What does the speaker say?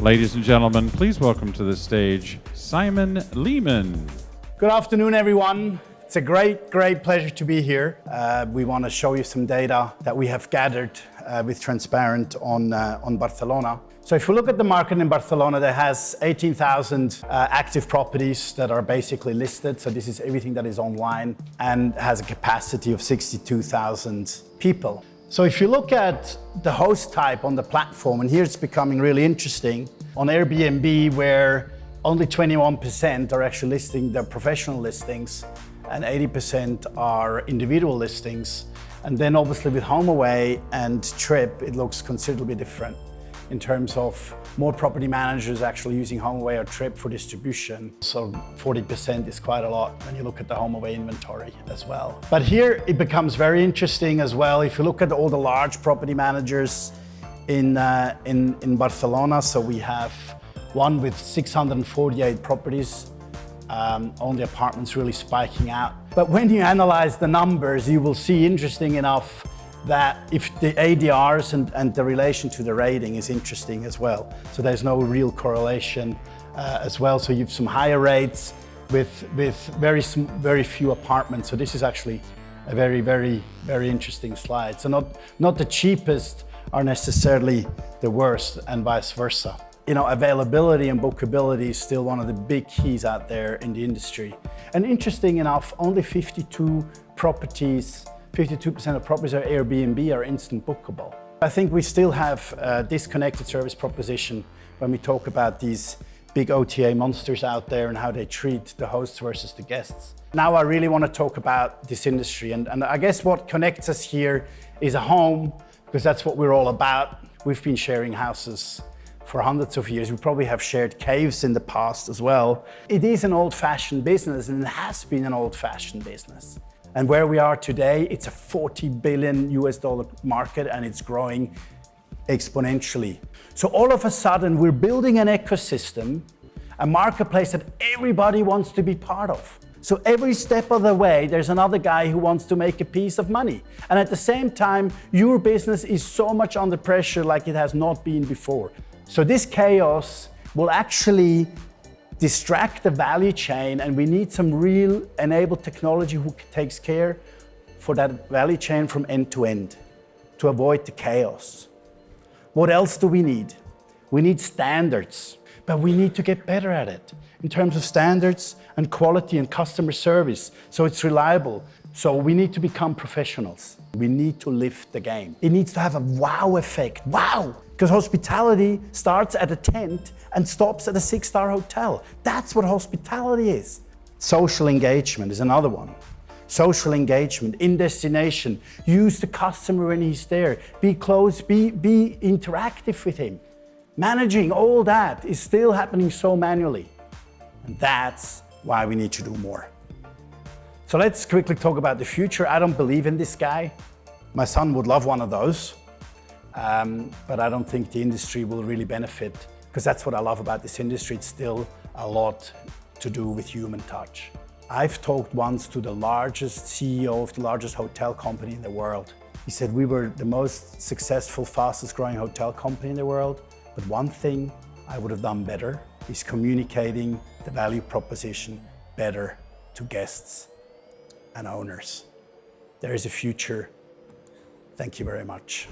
Ladies and gentlemen, please welcome to the stage Simon Lehman. Good afternoon, everyone. It's a great pleasure to be here. We want to show you some data that we have gathered with Transparent on Barcelona. So if we look at the market in Barcelona, there has 18,000 active properties that are basically listed. So this is everything that is online and has a capacity of 62,000 people. So if you look at the host type on the platform, and here it's becoming really interesting, on Airbnb, where only 21% are actually listing their professional listings and 80% are individual listings. And then obviously with HomeAway and Trip, it looks considerably different in terms of more property managers actually using HomeAway or Trip for distribution. So 40% is quite a lot when you look at the HomeAway inventory as well. But here it becomes very interesting as well. If you look at all the large property managers in Barcelona, so we have one with 648 properties, only apartments really spiking out. But when you analyze the numbers, you will see, interesting enough, that if the ADRs and the relation to the rating is interesting as well. So there's no real correlation as well. So you have some higher rates with very few apartments. So this is actually a very interesting slide. So not the cheapest are necessarily the worst, and vice versa. You know, availability and bookability is still one of the big keys out there in the industry. And interesting enough, only 52% of properties are Airbnb are instant bookable. I think we still have a disconnected service proposition when we talk about these big OTA monsters out there and how they treat the hosts versus the guests. Now I really want to talk about this industry, and I guess what connects us here is a home, because that's what we're all about. We've been sharing houses for hundreds of years. We probably have shared caves in the past as well. It is an old-fashioned business, and it has been an old-fashioned business. And where we are today, it's a $40 billion market, and it's growing exponentially. So all of a sudden, we're building an ecosystem, a marketplace that everybody wants to be part of. So every step of the way, there's another guy who wants to make a piece of money. And at the same time, your business is so much under pressure like it has not been before. So this chaos will actually distract the value chain, and we need some real enabled technology who takes care for that value chain from end to end to avoid the chaos. What else do we need? We need standards, but we need to get better at it in terms of standards and quality and customer service, so it's reliable. So we need to become professionals. We need to lift the game. It needs to have a wow effect. Wow! Because hospitality starts at a tent and stops at a 6-star hotel. That's what hospitality is. Social engagement is another one. Social engagement in destination. Use the customer when he's there. Be close, be interactive with him. Managing all that is still happening so manually. And that's why we need to do more. So let's quickly talk about the future. I don't believe in this guy. My son would love one of those. But I don't think the industry will really benefit, because that's what I love about this industry. It's still a lot to do with human touch. I've talked once to the largest CEO of the largest hotel company in the world. He said we were the most successful, fastest growing hotel company in the world. But one thing I would have done better is communicating the value proposition better to guests and owners. There is a future. Thank you very much.